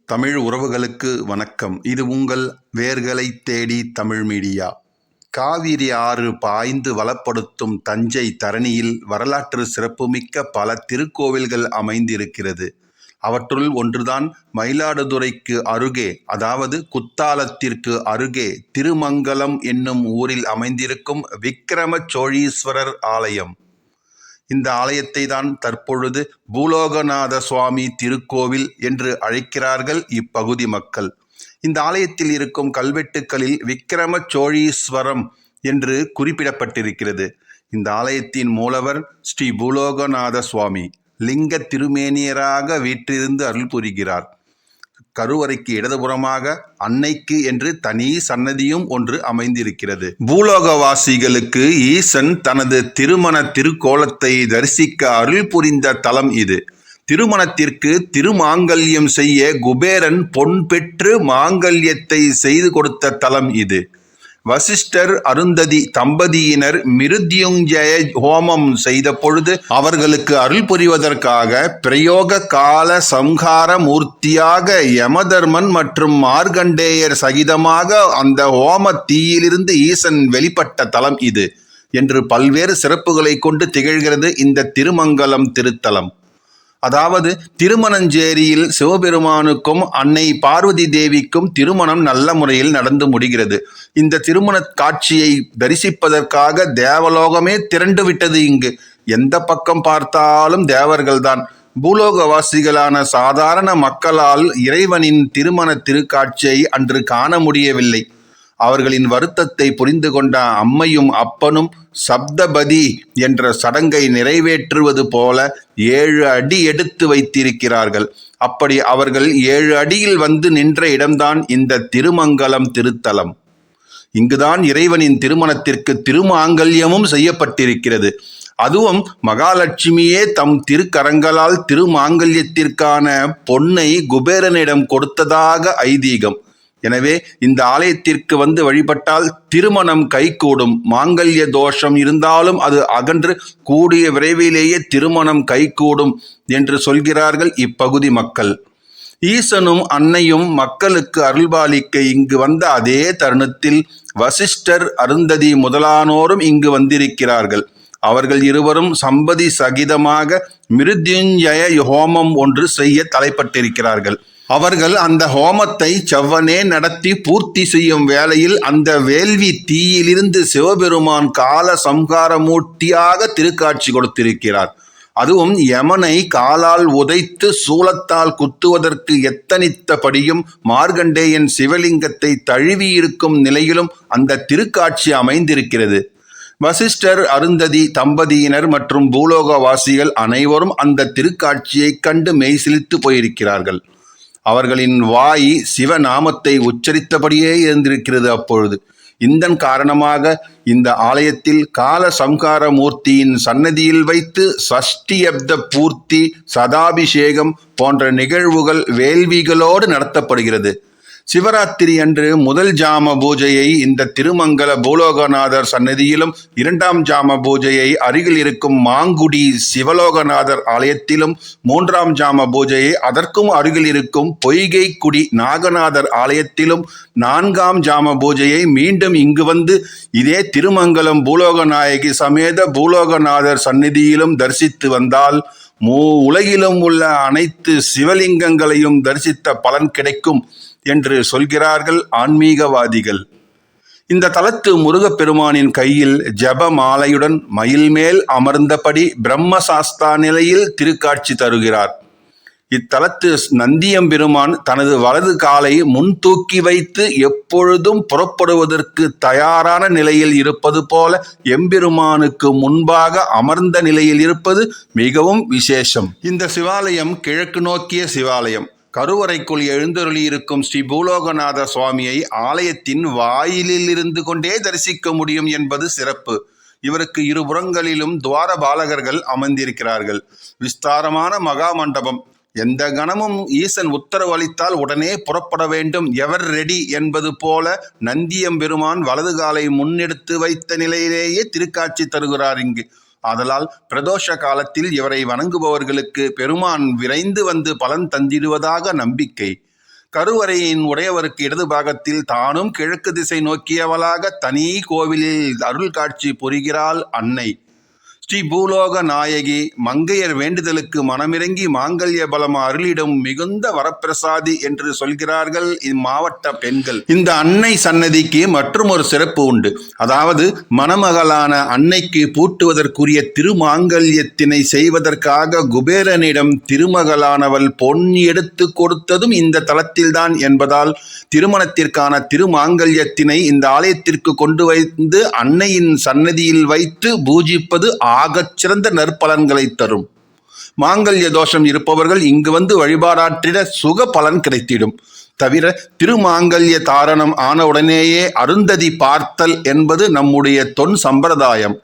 தமிழ் உறவுகளுக்கு வணக்கம். இது உங்கள் வேர்களை தேடி தமிழ் மீடியா. காவிரி ஆறு பாய்ந்து வளப்படுத்தும் தஞ்சை தரணியில் வரலாற்று சிறப்புமிக்க பல திருக்கோவில்கள் அமைந்திருக்கிறது. அவற்றுள் ஒன்றுதான் மயிலாடுதுறைக்கு அருகே, அதாவது குத்தாலத்திற்கு அருகே திருமங்கலம் என்னும் ஊரில் அமைந்திருக்கும் விக்கிரம சோழீஸ்வரர் ஆலயம். இந்த ஆலயத்தை தான் தற்பொழுது பூலோகநாத சுவாமி திருக்கோவில் என்று அழைக்கிறார்கள் இப்பகுதி மக்கள். இந்த ஆலயத்தில் இருக்கும் கல்வெட்டுக்களில் விக்கிரம சோழீஸ்வரம் என்று குறிப்பிடப்பட்டிருக்கிறது. இந்த ஆலயத்தின் மூலவர் ஸ்ரீ பூலோகநாத சுவாமி லிங்க திருமேனியராக வீற்றிருந்து அருள் புரிகிறார். கருவறைக்கு இடதுபுறமாக அன்னைக்கு என்று தனி சன்னதியும் ஒன்று அமைந்திருக்கிறது. பூலோகவாசிகளுக்கு ஈசன் தனது திருமண திருக்கோலத்தை தரிசிக்க அருள் புரிந்த தலம் இது. திருமணத்திற்கு திருமாங்கல்யம் செய்ய குபேரன் பொன் பெற்று மாங்கல்யத்தை செய்து கொடுத்த தலம் இது. வசிஷ்டர் அருந்ததி தம்பதியினர் மிருத்யுஞ்சய ஹோமம் செய்த பொழுது அவர்களுக்கு அருள் புரிவதற்காக பிரயோக கால சம்ஹார மூர்த்தியாக யமதர்மன் மற்றும் மார்கண்டேயர் சகிதமாக அந்த ஹோம தீயிலிருந்து ஈசன் வெளிப்பட்ட தலம் இது என்று பல்வேறு சிறப்புகளை கொண்டு திகழ்கிறது இந்த திருமங்கலம் திருத்தலம். அதாவது திருமணஞ்சேரியில் சிவபெருமானுக்கும் அன்னை பார்வதி தேவிக்கும் திருமணம் நல்ல முறையில் நடந்து முடிகிறது. இந்த திருமண காட்சியை தரிசிப்பதற்காக தேவலோகமே திரண்டு விட்டது. இங்கு எந்த பக்கம் பார்த்தாலும் தேவர்கள்தான். பூலோகவாசிகளான சாதாரண மக்களால் இறைவனின் திருமண திருக்காட்சியை அன்று காண முடியவில்லை. அவர்களின் வருத்தத்தை புரிந்து கொண்ட அம்மையும் அப்பனும் சப்தபதி என்ற சடங்கை நிறைவேற்றுவது போல 7 அடி எடுத்து வைத்திருக்கிறார்கள். அப்படி அவர்கள் 7 அடியில் வந்து நின்ற இடம்தான் இந்த திருமங்கலம் திருத்தலம். இங்குதான் இறைவனின் திருமணத்திற்கு திருமாங்கல்யமும் செய்யப்பட்டிருக்கிறது. அதுவும் மகாலட்சுமியே தம் திருக்கரங்களால் திருமாங்கல்யத்திற்கான பொன்னை குபேரனிடம் கொடுத்ததாக ஐதீகம். எனவே இந்த ஆலயத்திற்கு வந்து வழிபட்டால் திருமணம் கைகூடும். மாங்கல்ய தோஷம் இருந்தாலும் அது அகன்று கூடிய விரைவிலேயே திருமணம் கைகூடும் என்று சொல்கிறார்கள் இப்பகுதி மக்கள். ஈசனும் அன்னையும் மக்களுக்கு அருள்பாலிக்க இங்கு வந்த அதே தருணத்தில் வசிஷ்டர் அருந்ததி முதலானோரும் இங்கு வந்திருக்கிறார்கள். அவர்கள் இருவரும் சம்பதி சகிதமாக மிருத்யுஞ்சய ஹோமம் ஒன்று செய்ய தலைப்பட்டிருக்கிறார்கள். அவர்கள் அந்த ஹோமத்தை செவ்வனே நடத்தி பூர்த்தி செய்யும் வேளையில் அந்த வேள்வி தீயிலிருந்து சிவபெருமான் கால சம்ஹார மூர்த்தியாக திருக்காட்சி கொடுத்திருக்கிறார். அதுவும் யமனை காலால் உதைத்து சூலத்தால் குத்துவதற்கு எத்தனித்தபடியும் மார்கண்டேயன் சிவலிங்கத்தை தழுவியிருக்கும் நிலையிலும் அந்த திருக்காட்சி அமைந்திருக்கிறது. வசிஷ்டர் அருந்ததி தம்பதியினர் மற்றும் பூலோகவாசிகள் அனைவரும் அந்த திருக்காட்சியை கண்டு மெய்சிலித்து போயிருக்கிறார்கள். அவர்களின் வாய் சிவநாமத்தை உச்சரித்தபடியே இருந்திருக்கிறது. அப்பொழுது இதன் காரணமாக இந்த ஆலயத்தில் கால சம்ஹார மூர்த்தியின் சன்னதியில் வைத்து சஷ்டியப்த பூர்த்தி, சதாபிஷேகம் போன்ற நிகழ்வுகள் வேள்விகளோடு நடத்தப்படுகிறது. சிவராத்திரி அன்று முதல் ஜாம பூஜையை இந்த திருமங்கல பூலோகநாதர் சன்னதியிலும், 2ஆம் ஜாம பூஜையை அருகில் இருக்கும் மாங்குடி சிவலோகநாதர் ஆலயத்திலும், 3ஆம் ஜாம பூஜையை அதற்கும் அருகில் இருக்கும் பொய்கைக்குடி நாகநாதர் ஆலயத்திலும், 4ஆம் ஜாம பூஜையை மீண்டும் இங்கு வந்து இதே திருமங்கலம் பூலோகநாயகி சமேத பூலோகநாதர் சந்நிதியிலும் தரிசித்து வந்தால் உலகிலும் உள்ள அனைத்து சிவலிங்கங்களையும் தரிசித்த பலன் கிடைக்கும் என்று சொல்கிறார்கள் ஆன்மீகவாதிகள். இந்த தலத்து முருகப்பெருமானின் கையில் ஜப மாலையுடன் மயில் மேல் அமர்ந்தபடி பிரம்மசாஸ்தா நிலையில் திருக்காட்சி தருகிறார். இத்தலத்து நந்தியம்பெருமான் தனது வலது காலை முன் தூக்கி வைத்து எப்பொழுதும் புறப்படுவதற்கு தயாரான நிலையில் இருப்பது போல எம்பெருமானுக்கு முன்பாக அமர்ந்த நிலையில் இருப்பது மிகவும் விசேஷம். இந்த சிவாலயம் கிழக்கு நோக்கிய சிவாலயம். கருவறைக்குள் எழுந்தருளியிருக்கும் ஸ்ரீ பூலோகநாத சுவாமியை ஆலயத்தின் வாயிலில் இருந்து கொண்டே தரிசிக்க முடியும் என்பது சிறப்பு. இவருக்கு இருபுறங்களிலும் துவார பாலகர்கள் அமர்ந்திருக்கிறார்கள். விஸ்தாரமான மகா மண்டபம். எந்த கணமும் ஈசன் உத்தரவு அளித்தால் உடனே புறப்பட வேண்டும், எவர் ரெடி என்பது போல நந்தியம்பெருமான் வலது காலை முன்னெடுத்து வைத்த நிலையிலேயே திருக்காட்சி தருகிறார் இங்கு. ஆதலால் பிரதோஷ காலத்தில் இவரை வணங்குபவர்களுக்கு பெருமான் விரைந்து வந்து பலன் தந்திடுவதாக நம்பிக்கை. கருவறையின் உடையவருக்கு இடது பாகத்தில் தானும் கிழக்கு திசை நோக்கியவளாக தனி கோவிலில் அருள் காட்சி புரிகிறாள் அன்னை. ஸ்ரீ பூலோக நாயகி மங்கையர் வேண்டுதலுக்கு மனமிறங்கி மாங்கல்ய பலம் அருளிடும் மிகுந்த வரப்பிரசாதி என்று சொல்கிறார்கள் இம்மாவட்ட பெண்கள். இந்த அன்னை சன்னதிக்கு மற்றும் ஒரு சிறப்பு உண்டு. அதாவது மணமகளான அன்னைக்கு பூட்டுவதற்குரிய திருமாங்கல்யத்தினை செய்வதற்காக குபேரனிடம் திருமகளானவள் பொன் எடுத்து கொடுத்ததும் இந்த தலத்தில்தான் என்பதால் திருமணத்திற்கான திருமாங்கல்யத்தினை இந்த ஆலயத்திற்கு கொண்டு வந்து அன்னையின் சன்னதியில் வைத்து பூஜிப்பது ஆகச்சிறந்த நற்பலன்களை தரும். மாங்கல்ய தோஷம் இருப்பவர்கள் இங்கு வந்து வழிபாடாற்றிட சுக பலன் கிடைத்திடும். தவிர திருமாங்கல்ய தாரணம் ஆனவுடனேயே அருந்ததி பார்த்தல் என்பது நம்முடைய தொன் சம்பிரதாயம்.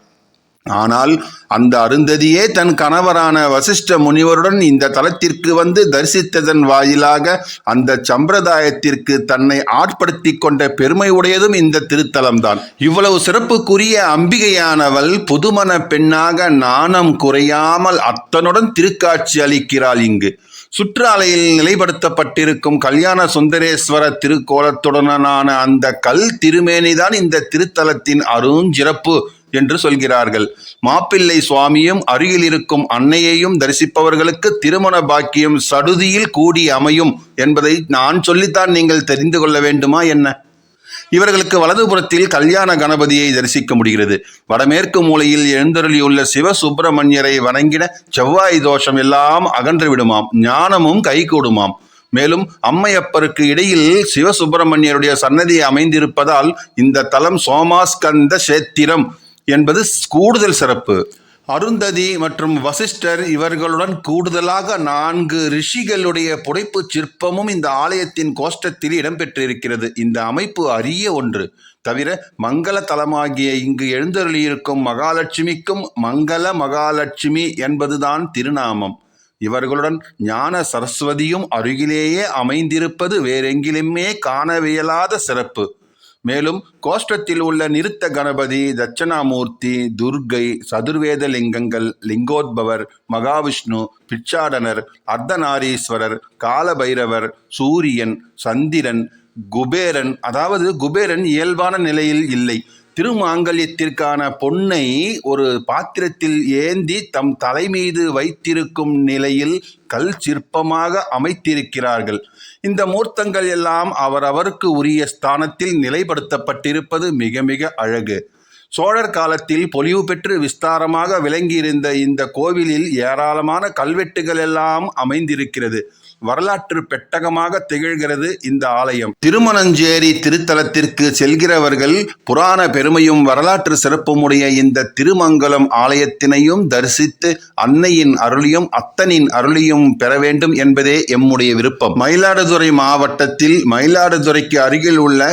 ஆனால் அந்த அருந்ததியே தன் கணவரான வசிஷ்ட முனிவருடன் இந்த தலத்திற்கு வந்து தரிசித்ததன் வாயிலாக அந்த சம்பிரதாயத்திற்கு தன்னை ஆட்படுத்தி கொண்ட பெருமை உடையதும் இந்த திருத்தலம்தான். இவ்வளவு சிறப்புக்குரிய அம்பிகையானவள் புதுமண பெண்ணாக நாணம் குறையாமல் அத்தனுடன் திருக்காட்சி அளிக்கிறாள். இங்கு சுற்றாலையில் நிலைப்படுத்தப்பட்டிருக்கும் கல்யாண சுந்தரேஸ்வர திருக்கோலத்துடனான அந்த கல் திருமேனிதான் இந்த திருத்தலத்தின் அருஞ்சிறப்பு என்று சொல்கிறார்கள். மாப்பிள்ளை சுவாமியும் அருகில் இருக்கும் அன்னையையும் தரிசிப்பவர்களுக்கு திருமண பாக்கியம் சடுதியில் கூடி அமையும் என்பதை நான் சொல்லித்தான் நீங்கள் தெரிந்து கொள்ள வேண்டுமா என்ன? இவர்களுக்கு வலதுபுறத்தில் கல்யாண கணபதியை தரிசிக்க முடிகிறது. வடமேற்கு மூலையில் எழுந்தருளியுள்ள சிவசுப்பிரமணியரை வணங்கிட செவ்வாய் தோஷம் எல்லாம் அகன்று விடுமாம், ஞானமும் கைகூடுமாம். மேலும் அம்மையப்பருக்கு இடையில் சிவசுப்பிரமணியருடைய சன்னதி அமைந்திருப்பதால் இந்த தலம் சோமாஸ்கந்த சேத்திரம் என்பது கூடுதல் சிறப்பு. அருந்ததி மற்றும் வசிஷ்டர் இவர்களுடன் கூடுதலாக 4 ரிஷிகளுடைய புடைப்பு சிற்பமும் இந்த ஆலயத்தின் கோஷ்டத்தில் இடம்பெற்றிருக்கிறது. இந்த அமைப்பு அரிய ஒன்று. தவிர மங்கள தலமாகிய இங்கு எழுந்தருளியிருக்கும் மகாலட்சுமிக்கும் மங்கள மகாலட்சுமி என்பதுதான் திருநாமம். இவர்களுடன் ஞான சரஸ்வதியும் அருகிலேயே அமைந்திருப்பது வேறெங்கிலுமே காணவியலாத சிறப்பு. மேலும் கோஷ்டத்தில் உள்ள நிருத்த கணபதி, தட்சணாமூர்த்தி, துர்கை, சதுர்வேத லிங்கங்கள், லிங்கோத்பவர், மகாவிஷ்ணு, பிச்சாடனர், அர்த்தநாரீஸ்வரர், காலபைரவர், சூரியன், சந்திரன், குபேரன். அதாவது குபேரன் இயல்பான நிலையில் இல்லை. திருமாங்கல்யத்திற்கான பொன்னை ஒரு பாத்திரத்தில் ஏந்தி தம் தலைமீது வைத்திருக்கும் நிலையில் கல் சிற்பமாக அமைத்திருக்கிறார்கள். இந்த மூர்த்தங்கள் எல்லாம் அவரவருக்கு உரிய ஸ்தானத்தில் நிலைப்படுத்தப்பட்டிருப்பது மிக மிக அழகு. சோழர் காலத்தில் பொலிவு பெற்று விஸ்தாரமாக விளங்கியிருந்த இந்த கோவிலில் ஏராளமான கல்வெட்டுகள் எல்லாம் அமைந்திருக்கிறது. வரலாற்று பெட்டகமாக திகழ்கிறது இந்த ஆலயம். திருமணஞ்சேரி திருத்தலத்திற்கு செல்கிறவர்கள் புராண பெருமையும் வரலாற்று சிறப்புமுடைய இந்த திருமங்கலம் ஆலயத்தினையும் தரிசித்து அன்னையின் அருளியும் அத்தனின் அருளியும் பெற வேண்டும் என்பதே எம்முடைய விருப்பம். மயிலாடுதுறை மாவட்டத்தில் மயிலாடுதுறைக்கு அருகில் உள்ள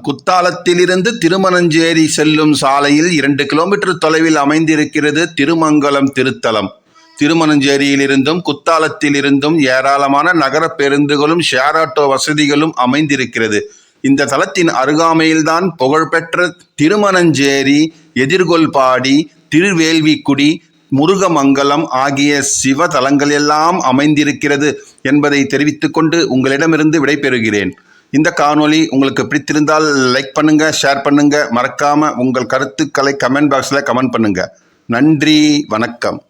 குத்தாலத்திலிருந்து திருமணஞ்சேரி செல்லும் சாலையில் 2 கிலோமீட்டர் தொலைவில் அமைந்திருக்கிறது திருமங்கலம் திருத்தலம். திருமணஞ்சேரியிலிருந்தும் குத்தாலத்திலிருந்தும் ஏராளமான நகர பேருந்துகளும் ஷேர் ஆட்டோ வசதிகளும் அமைந்திருக்கிறது. இந்த தலத்தின் அருகாமையில்தான் புகழ்பெற்ற திருமணஞ்சேரி, எதிர்கொள்பாடி, திருவேள்விக்குடி, முருகமங்கலம் ஆகிய சிவ தலங்கள் எல்லாம் அமைந்திருக்கிறது என்பதை தெரிவித்துக்கொண்டு உங்களிடமிருந்து விடைபெறுகிறேன். இந்த காணொளி உங்களுக்கு பிடித்திருந்தால் லைக் பண்ணுங்க, ஷேர் பண்ணுங்க, மறக்காம உங்கள் கருத்துக்களை கமெண்ட் பாக்ஸில் கமெண்ட் பண்ணுங்க. நன்றி, வணக்கம்.